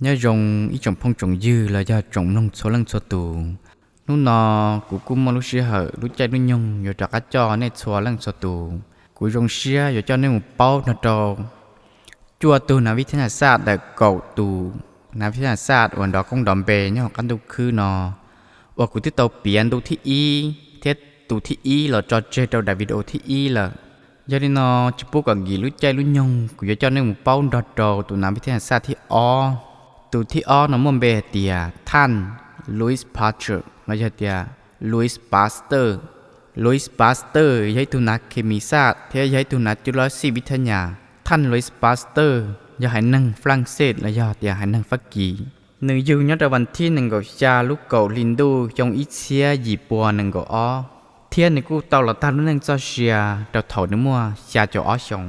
nhớ dùng ý chồng phong trồng dư là do trồng nông số lần số tù lúc nọ cụ cũng mà lúc xưa hở lúc chạy lúc nhung rồi trả cá cho nên số lần số tù cụ dùng xưa rồi cho nên một bao nó trò chua tù nào biết thế nào sát để cầu tù nào biết thế nào sátวันđó cũng đòn bè nhá căn tù khư nọ và cụ tiếp tục biến tù thi y thế tù thi y là cho chơi đầu đại video thi y là giờ đi nọ chỉ bố còn gì lúc chạy lúc nhung cụ cho nên một bao nó trò tù nào biết thế nào sát thi o tù thi o nó muốn bè tiệtท่าน Louis Pasteur ไม่ใช่เตีย Louis Pasteur Louis Pasteur ย้ายตุนักเคมีศาสตร์เทียย้ายตุนักจุลศิลป์วิทยาท่าน Louis Pasteur ย้ายนั่งฝรั่งเศสและย้ายเตียให้นั่งฟักกีหนึ่งยูนัดวันที่หนึ่งก็ชาลูกเก่าลินดูยงอิเชียญี่ปุ่นหนึ่งก็อ้อเทียนในกูเต่าละท่านนั่งจอเชียเต่าเถ่าเนื้อมัวชาจ่ออ้อชง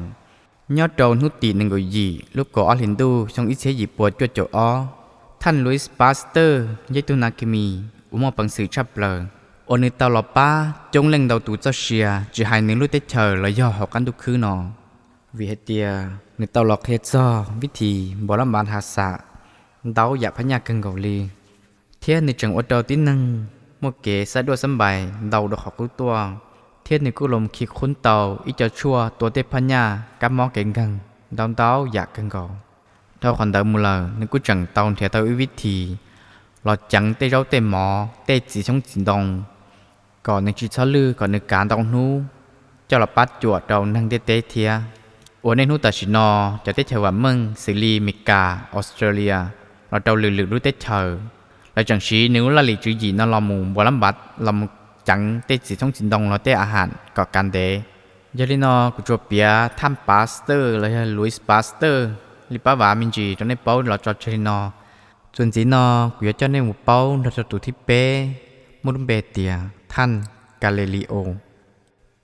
ยอดโดนหุตีหนึ่งก็ยีลูกเก่าอ้อลินดูยงอิเชียญี่ปุ่นจ่ออ้อท่าน Louis Pasteur ย้ายตุนักเคมีอุโมงค์ปังสือชับเลยโอนึกตลอดป้าจงเล่งดาวตูเจ้าเชียจะให้นึกรู้ได้เฉยและย่อหอกกันทุกคืนนอวิเหตียนึกตลอดเฮจ้อวิธีบรมบาลหาสะดาวอยากพญากังเกาหลีเทียนในจังอดดาวที่นั่งโมเกสะดวกสบายดาวดอกหอกรู้ตัวเทียนในกุลมขีดคุ้นเตาอีจะชั่วตัวเทพญากับมอเก่งกังดาวอยากกังเกาเท่าคนเดิมมูลนึกกูจังเตาเทียเตาวิธีเราจังเตเราเตหมอเตจีช่องจินดงก่อนในชีชะลือก่อนในการดองนู้เจ้าละปัดจวดเรานั่งเตเทียโอในนู้ตัดชินอจะเตเฉวันเมืองซิลีเมกาออสเตรเลียเราเดาลือรู้เตเฉยเราจังชีนิ้วละลิจือจีนเราหมู่บัวลำบัดเราจังเตจีช่องจินดงเราเตอาหารก่อการเดยาลินอกุจวเปียท่านปาสเตอร์และลุยส์ปาสเตอร์ลิปาวามินจีตอนในเป้าเราจอดเชลินอส่วนจีนอกูจะในหมู่เป้าเราจะตุที่เป้มุนเบเตียท่านกาลิเลโอ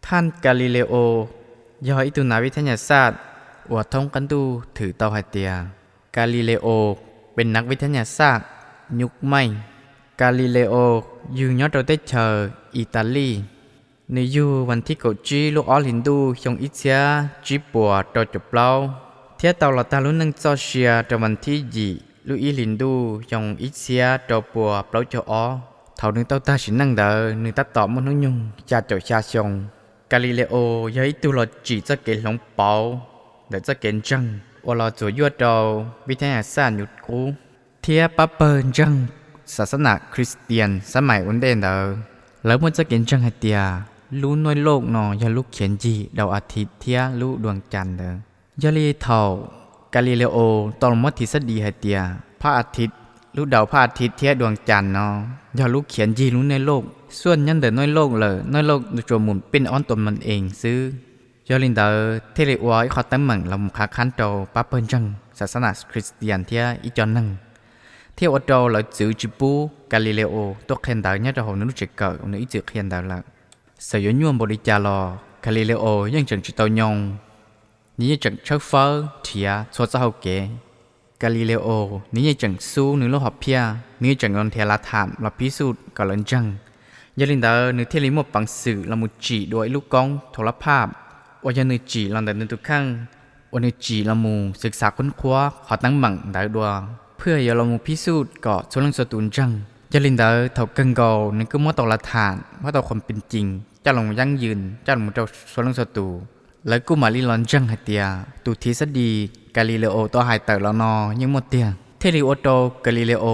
ท่านกาลิเลโอยออิตุนาวิทยาศาสตร์อวดท่องกันดูถือเตาไฮเตียกาลิเลโอเป็นนักวิทยาศาสตร์ยุคใหม่กาลิเลโออยู่ยอดเราได้เจออิตาลีในยูวันที่เขาจีลูกออลินดูยงอิเชียจีปัวต่อจบเล่าเทียเตาเราตาลุนังจอเชียตะวันที่ยีลูกอีลินดูยงอิเชียต่อปัวเปล่าจอเท่านึงเต้าตาสินั่งเดอนึงตัดต่อมันนุ่งชาเจ้าชาชงกาลิเลโอย้ายตัวเราจีจะเกลหลงเปาเดี๋ยวจะเกลจังว่าเราจะยวดเราวิทยาศาสตร์หยุดกูเทียปะเปิลจังศาสนาคริสเตียนสมัยอุ่นเด่นเดอแล้วมันจะเกลจังให้เตียรู้น้อยโลกนอยาลูกเขียนจีดาวอาทิตย์เทียรู้ดวงจันทร์เดอยาลีเท่ากาลิเลโอตอนมัธยสดีให้เตียพระอาทิตย์ลูกดาวพระอาทิตย์เทียดวงจันทร์เนาะอย่าลูกเขียนยีรู้ในโลกส่วนยันเดินน้อยโลกเลยน้อยโลกดูจมุนเป็นอ้อนตนมันเองซื้อยอลินเดอร์เทเลวอยขอตั้งมั่งลำคาคันโตปะเปิลจังศาสนาคริสเตียนเทียอีจอนนั่งเที่ยวอดโตเลยจือจิปูกาลิเลโอตัวเขียนดาวเนี่ยจะหงนึกจะเกิดนึกอีจือเขียนดาวละสยญวนบริจาลอกาลิเลโอยังจังจิตเอายองนี่จังเชิดฟ้าเทียชัวเจ้าเก๋กาลิเลโอนี่จังสู้นึกโลหะเพียนี่จังยอนเทลาถามเราพิสูจน์ก่อนลันจังยาลินเดอร์นึกเทลิมปังสื่อเรามุจีโดยลูกกองโทรภาพว่ายานึกจีลังเดินทุกข้างวันนึกจีเรามูศึกษาค้นคว้าขอตั้งมั่งได้ดัวเพื่อยาเรามูพิสูจน์ก่อชลังสตูนจังยาลินเดอร์เท่ากังโกนึกก็มั่วตอละฐานว่าต่อความเป็นจริงจะลงยั่งยืนจะลงเจ้าชลังสตูแล้วกูมาลีลอนจังให้เตียตูทฤษฎีกาลิเลโอตัวหายเต๋อแล้วนอยังหมดเตียเทลิโอโตกาลิเลโอ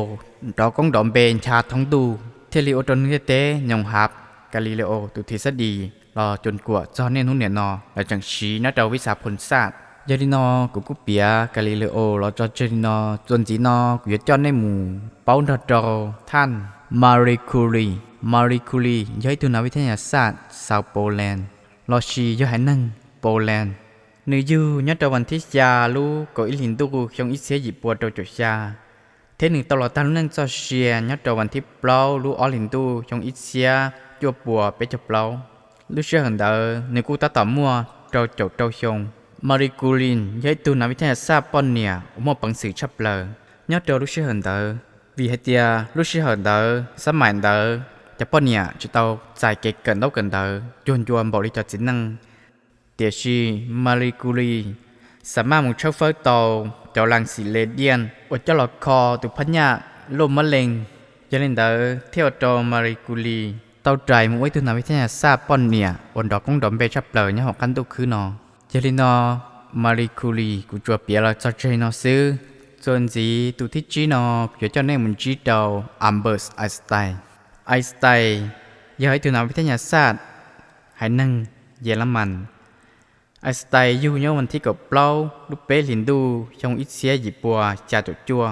เรากงดอมเบนชาท้องดูเทลิโอโตนึเตยองฮับกาลิเลโอตูทฤษฎีรอจนกว่าจอเน่นหุ่นเนี่ยนอแล้วจังชีนัดเราวิสาผลศาสตร์ยาลินอกูเปียกาลิเลโอเราจอเจลินอจนจีนอกูยจอนในหมู่เปาดอดท่านมาริคูรีย้ายตุนาวิทยาศาสตร์ซาวโปแลนด์รอชีย้ายนั่งโปแลนด์ในยูยัดวันที่ยาลูก็อิลินดูชงอิเสียญี่ปุ่นโดยจุชาเทหนึ่งตลอดตั้งนั่งจอเชียยัดวันที่เปล่าลูออลินดูชงอิเสียจัวปัวไปจับเปล่าลูเชื่อหันเดอในกูตาต่อมัวโจโจโจชงมาริกูลินย้ายตัวนักวิทยาศาสตร์ปอนเนียอุโมงค์ปังสือชับเลยยัดลูเชื่อหันเดอวิเหตียลูเชื่อหันเดอสมัยเดอจะปอนเนียจะเตาใจเก่งเกินเท่ากันเดอจวนบริจาคจิตนั่งเตียชีมาริกูรีสามารถมุ่งเช่าเฟอร์โต เจ้าลังสีเลเดียนอดเจ้าหลอดคอตุพัญญาลมมะเร็งจะเล่นเดอเที่ยวโตมาริกุลีเต้าใจมุ่งไว้ตุนาวิทยาศาสตร์ป้อนเนี่ยอนดอกกงดอมเบชับเปลือยเนี่ยหอกกันตุคือนอเจลินอมาริกุลีกูจัวเปียละจัดใจนอซื้อส่วนจีตุที่จีนอเปียเจ้าเนี่ยมุนจีเดาอัมเบิร์สไอน์สไตน์ย้ายตุนาวิทยาศาสตร์หายนั่งเยอรมันไอน์สไตน์อยู่เนี่ยวันที่กับเปล่าลูกเป้ลินดูชงอิเซียหยิบปัวจ่าจุจัว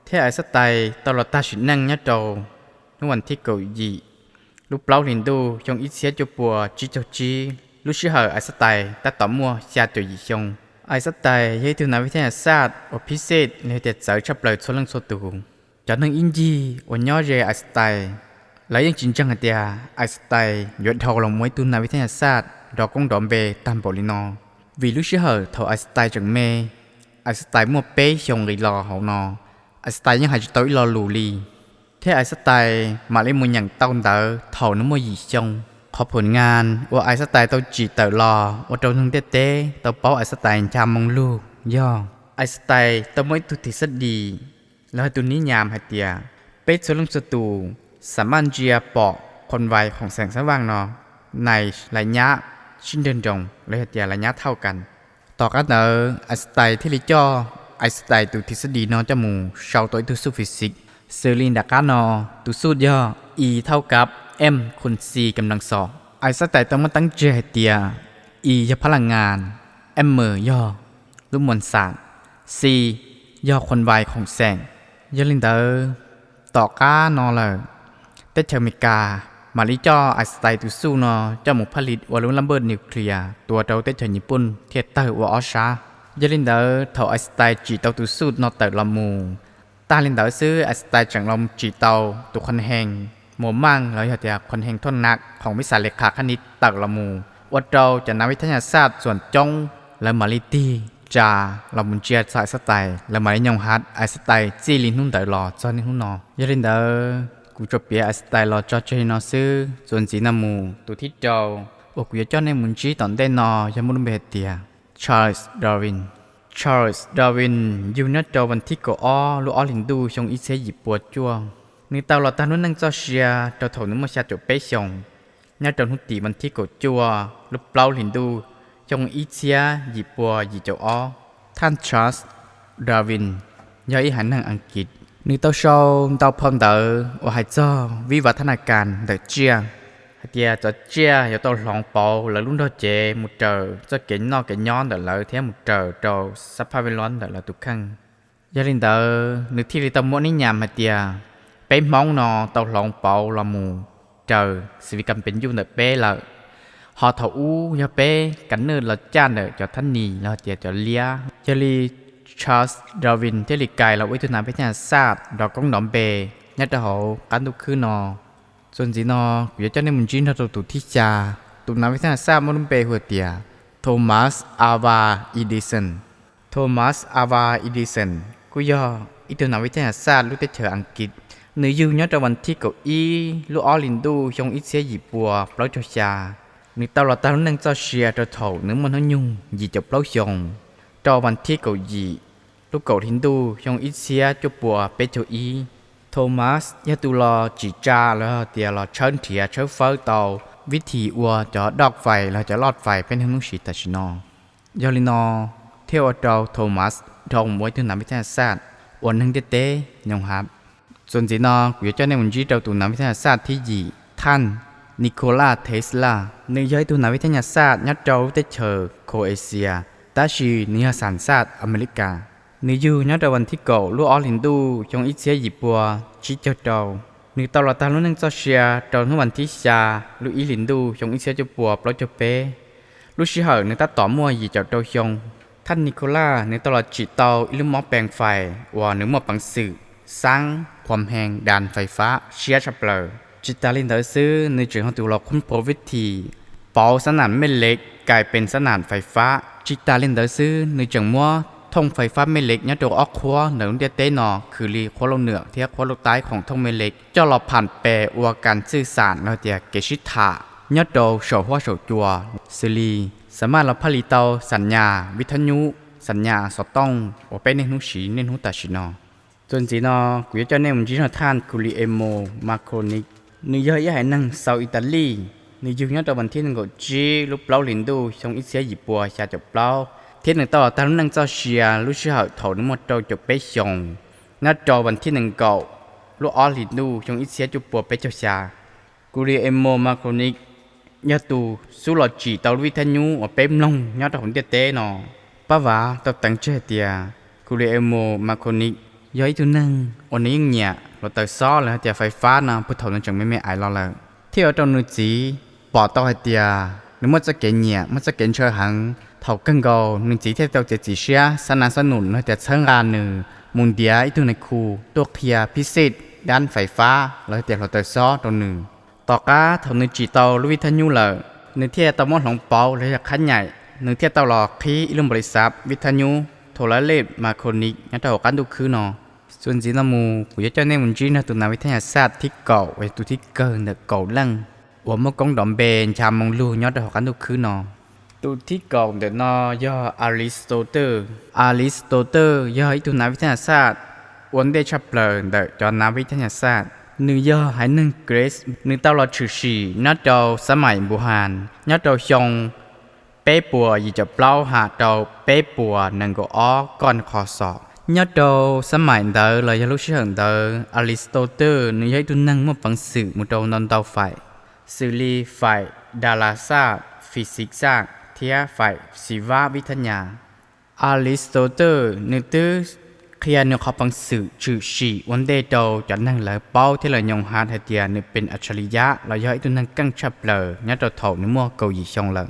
เท่ไอน์สไตน์ตลอดตาฉินนั่งเนี่ยโตในวันที่เกาหลีลูกเปล่าลินดูชงอิเซียจุปัวจีเจ้าจีลูกชื่อเหอไอน์สไตน์ตาต่อมัวจ่าจุยชงไอน์สไตน์ย้ายตุนาวิทยาศาสตร์อภิเษกในเด็ดสายชับเลยส่วนเรื่องส่วนตัวจากนั้นอินจีวันย่อเรไอน์สไตน์แล้วยังจริงจังเดียไอน์สไตน์ยศทองลงมวยตุนาวิทยาศาสตร์ดอกกงดอมเบตามบริโนvì lúc xưa hở thầu Einstein chẳng mê Einstein mua bé chồng người lò hậu nò Einstein nhưng hay tới lò lù lì thế Einstein mà lấy một nhằng tao đỡ thầu nó mua gì chồng họผลงานว่า Einstein ตจีเตอรอว่าตรงเต้ตเป้า Einstein ชามองลูกย่อ Einstein ตไม่ตุติสดีแล้วตัวนี้ยามหาเตียเป็ดส่วนลงสตูสามารถเจียปอกคนไวของแสงสว่างนอในระยะชิ้นเดินตรงเลยเตียระยะเท่ากันต่อกันไอน์สไตน์ที่ลิจ่อไอน์สไตน์ตัวทฤษฎีนอจมูชาวตัวตัวสูฟิสิกเซอร์ลินดากานอตัวสูตรย่อ E เท่ากับ M คูณ C กำลังสองไอน์สไตน์ต้องมาตั้งใจเตีย E ย่อพลังงาน M ย่อลูกมวลสาร C ย่อคนไวของแสงยลินเดอร์ต่อก้านอเลยเตเทอร์มิกามาลิจ่อไอน์สไตน์ตุสูนอเจ้าหมูผลิตวอลลุ่มระเบิดนิวเคลียร์ตัวเตาเตเทอร์ญี่ปุ่นเทียเตอร์วอชายลินเดอร์เท่าไอน์สไตน์จีเตาตุสูนอเตอร์ลำมูตาลินเดอร์ซื้อไอน์สไตน์จังลมจีเตาตัวคนแหงหมูมั่งแล้วเหตุคนแหงทนนักของวิสาเลขาคณิตเตอร์ลำมูวัดเราจะนักวิทยาศาสตร์ส่วนจงและมาลิตีจาลำมุนเจียสายสไตล์และมาลิยองฮัดไอน์สไตน์จีลินนุ่นเตอร์ลอจอนี่หุ่นนอยลินเดอร์กูจะเปียไอน์สไตน์รอจอเจนอซื้อส่วนจีนามูตัวที่เจ้าว่ากูจะเจ้าในมุนจีตอนเต้นอยังมุนเบเตียชาร์ลส์ดาร์วินอยู่นัดเจ้าวันที่ก่อลูออลินดูชงอิเซยิปวดจัวนี่เต่าหลอดตานุ่นนั่งจอเชียเจ้าถงนึกมาชาจบเป๊ะชงนัดเจ้าหุ่นตีวันที่ก่อจัวลูเปล่าลินดูชงอิเซียยิปวยิเจ้าอ้อท่านชาร์ลส์ดาร์วินย้ายหันทางอังกฤษนี่เต้าโชว์เต้าพอมเตอว่าให้เจ้าวิวัฒนาการเด็กเจียให้เจียจะเจียอย่าเต้าหลงเปาแล้วลุ่นเต้าเจมุดเจอจะเก่งนอเก่งย้อนเดี๋ยวเราเทียมมุดเจอเจ้าสภาพเวร้อนเดี๋ยวเราตุกขังยาลินเตอนึกที่เราต้องม้วนนิยามให้เจียเป็นมองนอเต้าหลงเปาละมูเจอสิวิกรรมเป็นยุ่งเด็กเป้ละหอเท้าอู้ยาเป้กันเนื้อเราจ้านเดี๋ยวจะท่านนีเราเจียจะเลี้ยยาลีชาร์ลส์ดาร์วินเทลิกายเราวิทยาวิทยาศาสตร์ดอกกงดอมเบยัดดาวการตุคือนอส่วนจีนอกูจะเจ้าในมุนจีนเราตุที่จาตุนักวิทยาศาสตร์มันเป็นหัวเตียโทมัสอาวาอีดิสันกูย่ออีตุนักวิทยาศาสตร์รู้แต่เธออังกฤษเนื้อยูยัดวันที่เก้าอี้ลูออลินดูชงอิเซียหยิบปัวเปล่าชาเนื้อตลอดตาลุ่นนั่งเจ้าเชียเจ้าเนื้อมันยุ่งหยิบจับเปล่าชงจอวันที่เกาหลีลูกเกาหินดูยองอิเซียจุปัวเปโตอีโทมัสยาตุลอจีจาแล้วเตียรอเชิญเถียเชิญเฝ้าเตาวิธีอัวจอดอกไฟแล้วจะลอดไฟเป็นทั้งนุ่งชีตาชินอยอลินอเทวดาโทมัสทองมวยถึงนักวิทยาศาสตร์อวนทั้งเต้ยองฮับส่วนจีนอกูจะในวันจีเจ้าตัวนักวิทยาศาสตร์ที่ยี่ท่านนิโคลาเทสลาในย้อยตัวนักวิทยาศาสตร์ยัดเจ้าเตเชอร์โคเอเชียตาชีนิยสารศาสตร์อเมริกานิยูนัดวันที่เก่าลูกออลินดูชงอิเซียหยิบปัวชิเจ้าเจ้านึกตลอดตาลุ่นนั่งเจ้าเชียตอนวันที่ชาลูกอีลินดูชงอิเซียเจ้าปัวปล่อยเจ้าเป้ลูกชิเหอนึกตาต่อมัวหยิบเจ้าเจ้าชงท่านนิโคล่านึกตลอดจีเตาอิลุมมอแปลงไฟว่านึกมอปังสื่อสร้างความแห้งด่านไฟฟ้าเชียชับเปลอจิตาลินเดอร์ซื้อในจุดของตัวเราคุ้นพบวิธีเป่าสนานแม่เหล็กกลายเป็นสนานไฟฟ้าจิตาลินเดอร์ซื้อในจังมัวท่องไฟฟ้าแม่เหล็กยัดตัวออกครัวเหนือเดียเต้นอคือรีควอลเหนือเทียควอลใต้ของท่องแม่เหล็กเจ้าเราผ่านแปรอวการสื่อสารเราเดียเกชิตายัดตัวโฉหัวโฉจัวซิลีสามารถเราผลิตเตาสัญญาวิทยุ สัญญาสต้องว่าเป็นในนุสีในนุตาชินอจนจีนอกูจะในมุนจีนท่านกุลิเอโมมาโคนิกนึกเยอะแยะนั่งเซาอิตาลีนึกยุ่งยากตอนวันที่หนึ่งก็จีลูกเปล่าลินดูชงอิเสียหยิบปัวชาจบเปล่าเทียนหนึ่งต่อตามนั่งเจ้าเชียลูกเชี่ยวถอดนึกหมดโตจบไปชงนัดจอวันที่หนึ่งเก่าลูกออลินดูชงอิเสียจุบปัวไปเจ้าชากุลิเอโมมาโคนิกยาตูสู้หลอดจีเตาวิทยุว่าเป็นลงยอดของเตะนอป้าว่าตับตังเจเตียกุลิเอโมมาโคนิกย้อยตัวนั่งวันนี้ยังเนี่ยเราเตะซ้อแล้วแต่ไฟฟ้านะพุทธเราจังไม่อายเราเลยเที่ยวตอนนู้จีปอต่อให้เตียนึกว่าจะเก่งเนี่ยมันจะเก่งเชื่อหังเท่ากันก็นึกจีเที่ยวจะจีเชียสนับสนุนแต่เชิงงานหนึ่งมุนเดียอีตัวในคูตัวเพียพิเศษด้านไฟฟ้าแล้วแต่เราเตะซ้อตัวหนึ่งต่อก้าเท่านึกจีเตาวิทยุเลยนึกเที่ยวตะมอนหลงเปาเลยจะขั้นใหญ่นึกเที่ยวตลอดที่อิลุมบริษัทวิทยุโทรเลขมาโคนิกยันเท่ากันดูคือนอส่วนจีนมูกูจะในมุนจีนตัวนาวิทยาศาสตร์ที่เก่าไว้ตัวที่เกินเด็กเก่าลังว่าเมื่อกงดอมเบนชามมงลูยอดเท่ากันดูคือนอตัวที่เก่าเด็กนอย่ออริสโตเตอร์ย่ออีตัวนาวิทยาศาสตร์วันเดชับเปลเด็กจอนาวิทยาศาสตร์นึกย่อให้นึกเกรสนึกตลอดชื่อสีนัดเจ้าสมัยบูฮานนัดเจ้าชงเป๊ะปัวยี่จะเปล่าหาเจ้าเป๊ะปัวนั่งก็อ้อก่อนคอสอบnhớ đầu sớm mai đó là do lúc sáng đó Aristotle nói với tôi năng một bằng sự một đầu non đầu phải xử lý phải đa la sa physics thia phải siva vitanya Aristotle nói tới khi nói học bằng sự trừ sĩ vấn đề đầu cho năng là bao thế là nhung hạt hay tiền nóiเป็นอัจฉริยะlà do tôi năng căng chập lờ nhớ đầu thầu nói mua cầu gì xong lần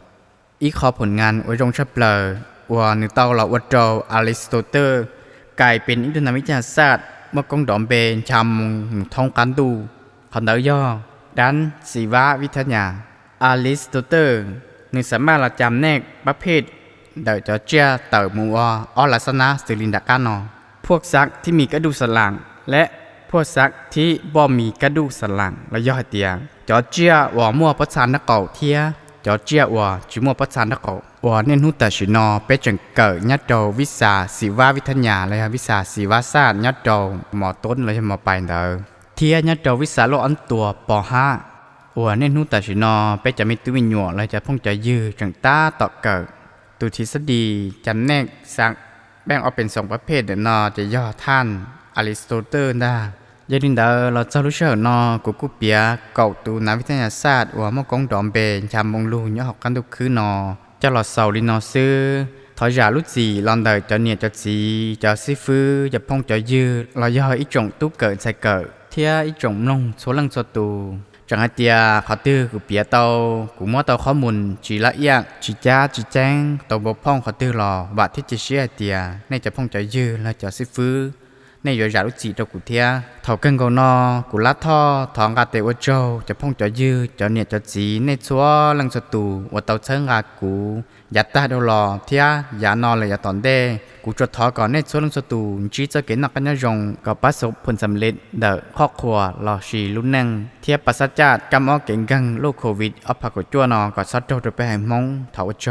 ý khóผลงานไว้ตรงchập lờว่านึกเต้าเราว่าโจ Aristotleกลายเป็นอินเทอร์เน็ตวิทยาศาสตร์เมื่อกงดอมเบนชำท่องกันดูขนย่อด้านศิววิทยาอริสโตเติลนึกสามารถจำแนกประเภทเดอจอเจียเตอร์มัวอลัสนาสิลินดากานอพวกซักที่มีกระดูกสันหลังและพวกซักที่บ่มีกระดูกสันหลังและย่อเตียงจอเจียว่ามัวประสานนักเก่าเทียจอเจียว่าจิมัวประสานนักเก่าว่าเน้นหุตาชินอเป็นจังเกิดยัดโดวิชาศิววิทยาเลยครับวิชาศิวศาสตร์ยัดโดหมอต้นเลยหมอปลายเด้อเทียยัดโดวิชาโลอันตัวป.5ว่าเน้นหุตาชินอเป็นจะมีตัววิญญาณเลยจะพงจะยื้อจังตาต่อเกิดตัวทฤษฎีจำแนกสักแบ่งออกเป็น2ประเภทเดนอจะย่อท่านอริสโตเติลได้ยันเดอเราจะรู้เชื่อนอกูเปียเก่าตัวนักวิทยาศาสตร์ว่าเมื่อกงดอมเบนชามมงลูย่อกันทุกคืนอจะหลอดเสาลินอซื้อถอยยาลุจีลอนเดอจะเนี่ยจะจีจะซีฟื้อจะพงจะยืดเราย่ออีจงตู้เกิดใส่เกิดเทียอีจงลงโซลังโซตูจังไอเตียเขาตื้อกูเปียเตากูมัวเตาข้อมูลจีละเอียดจีจ้าจีแจ้งตัวบกพร่องเขาตื้อรอบาดที่จะเชื่อเตียในจะพงจะยืดและจะซีฟื้อในยอยาลุจีตัวกูเทียเท่ากันก็นอกูลัดท่อท้องกาเตวโจจะพงจะยืดจะเนี่ยจะจีในชัวลังสตูว่าเตาเชิงอากูยัดตาดูรอเทียยานอนเลยยาตอนเด้กูจดท้อก่อนในชัวลังสตูจีจะเกิดนักกันยงกับประสบผลสำเร็จเดอครอบครัวรอชีรุ่นนั่งเทียบปัสจัดกำอ้อเก่งกังโรคโควิดเอาผักกดจั่วนอก็ซัดโจไปให้มองเท่าโจ